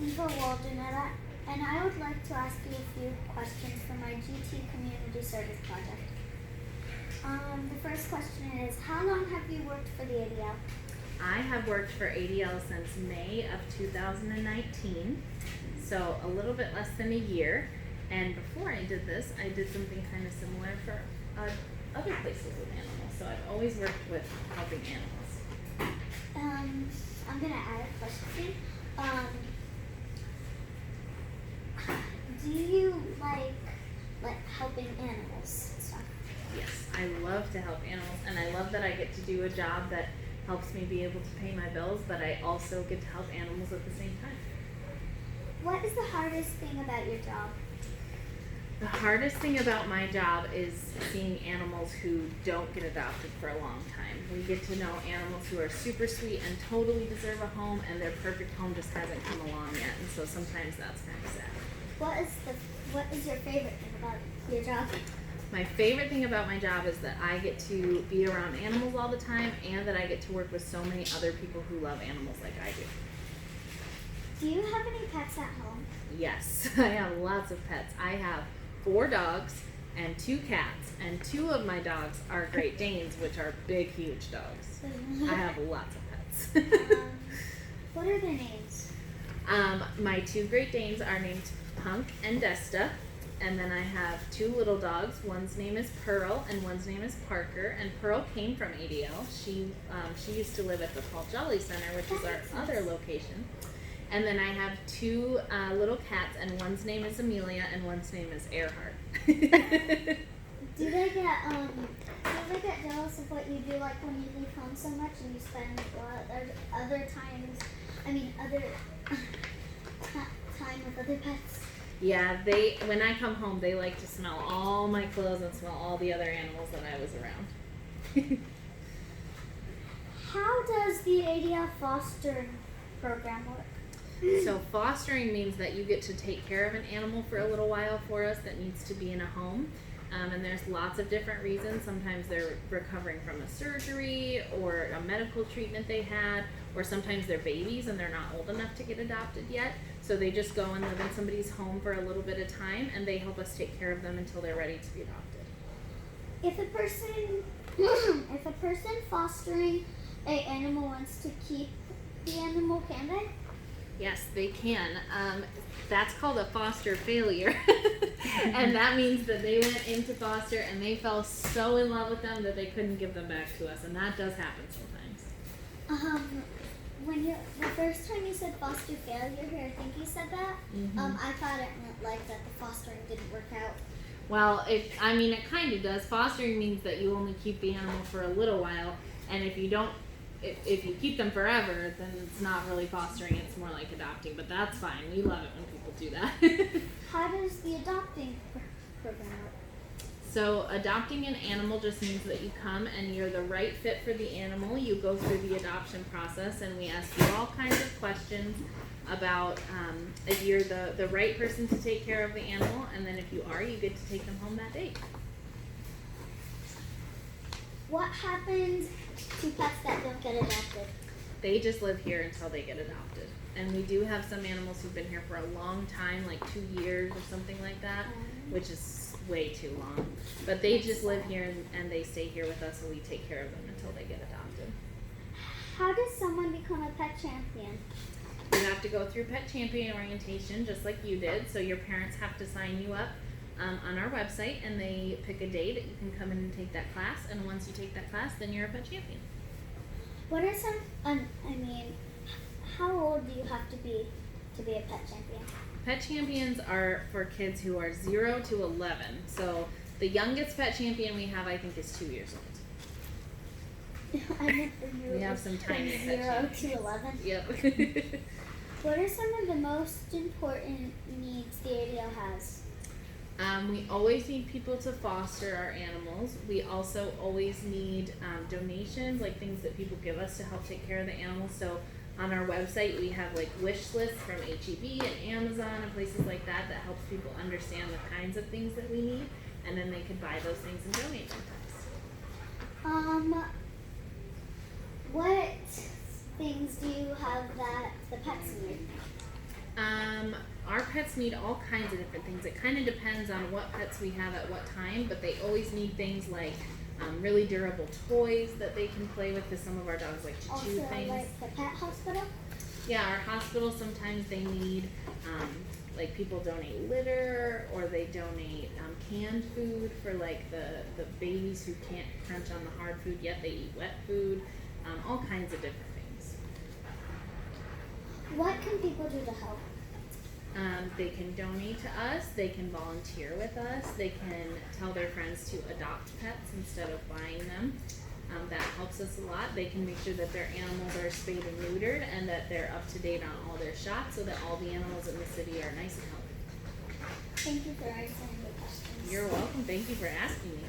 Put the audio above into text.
Eva Waldernetta, and I would like to ask you a few questions for my GT Community Service Project. The first question is, how long have you worked for the ADL? I have worked for ADL since May of 2019, so a little bit less than a year. And before I did this, I did something kind of similar for other places with animals. So I've always worked with helping animals. I'm gonna add a question. Do you like helping animals and stuff? Yes, I love to help animals, and I love that I get to do a job that helps me be able to pay my bills, but I also get to help animals at the same time. What is the hardest thing about your job? The hardest thing about my job is seeing animals who don't get adopted for a long time. We get to know animals who are super sweet and totally deserve a home, and their perfect home just hasn't come along yet, and so sometimes that's kind of sad. What is your favorite thing about your job? My favorite thing about my job is that I get to be around animals all the time, and that I get to work with so many other people who love animals like I do. Do you have any pets at home? Yes, I have lots of pets. I have 4 dogs and 2 cats, and 2 of my dogs are Great Danes, which are big, huge dogs. I have lots of pets. What are their names? My 2 Great Danes are named Punk and Desta, and then I have 2 little dogs. One's name is Pearl, and one's name is Parker. And Pearl came from ADL. She used to live at the Paul Jolly Center, which is our other location. And then I have 2 little cats, and one's name is Amelia, and one's name is Earhart. Do they get jealous of what you do, like when you leave home so much and you spend other time with other pets? Yeah, when I come home, they like to smell all my clothes and smell all the other animals that I was around. How does the ADL foster program work? So fostering means that you get to take care of an animal for a little while for us that needs to be in a home. And there's lots of different reasons. Sometimes they're recovering from a surgery or a medical treatment they had, or sometimes they're babies and they're not old enough to get adopted yet. So they just go and live in somebody's home for a little bit of time, and they help us take care of them until they're ready to be adopted. If a person fostering an animal wants to keep the animal, can they? Yes, they can. That's called a foster failure. And that means that they went into foster and they fell so in love with them that they couldn't give them back to us, and that does happen sometimes. The first time you said foster failure here, I think you said that. I thought it meant like that the fostering didn't work out. Well, it kind of does. Fostering means that you only keep the animal for a little while, and if you you keep them forever, then it's not really fostering, it's more like adopting, but that's fine. We love it when people do that. How does the adopting program work? So adopting an animal just means that you come and you're the right fit for the animal. You go through the adoption process, and we ask you all kinds of questions about if you're the right person to take care of the animal, and then if you are, you get to take them home that day. What happens to pets that don't get adopted? They just live here until they get adopted. And we do have some animals who've been here for a long time, like 2 years or something like that, which is way too long. But they just live here and they stay here with us, and we take care of them until they get adopted. How does someone become a pet champion? You have to go through pet champion orientation just like you did. So your parents have to sign you up on our website, and they pick a day that you can come in and take that class, and once you take that class, then you're a pet champion. What are some, how old do you have to be a pet champion? Pet champions are for kids who are 0 to 11. So the youngest pet champion we have, I think, is 2 years old. I never knew. We have some tiny pet 0 champions. to 11? Yep. What are some of the most important needs the ADL has? We always need people to foster our animals. We also always need donations, like things that people give us to help take care of the animals. So on our website, we have like wish lists from HEB and Amazon and places like that that helps people understand the kinds of things that we need, and then they can buy those things and donate them to us. What things do you have that the pets need? pets need all kinds of different things. It kind of depends on what pets we have at what time, but they always need things like really durable toys that they can play with, because some of our dogs like to chew Also, things. like the pet hospital? Yeah, our hospital, sometimes they need, like people donate litter, or they donate canned food for like the babies who can't crunch on the hard food yet they eat wet food, all kinds of different things. What can people do to help? They can donate to us, they can volunteer with us, they can tell their friends to adopt pets instead of buying them. That helps us a lot. They can make sure that their animals are spayed and neutered and that they're up to date on all their shots so that all the animals in the city are nice and healthy. Thank you for answering the questions. You're welcome. Thank you for asking me.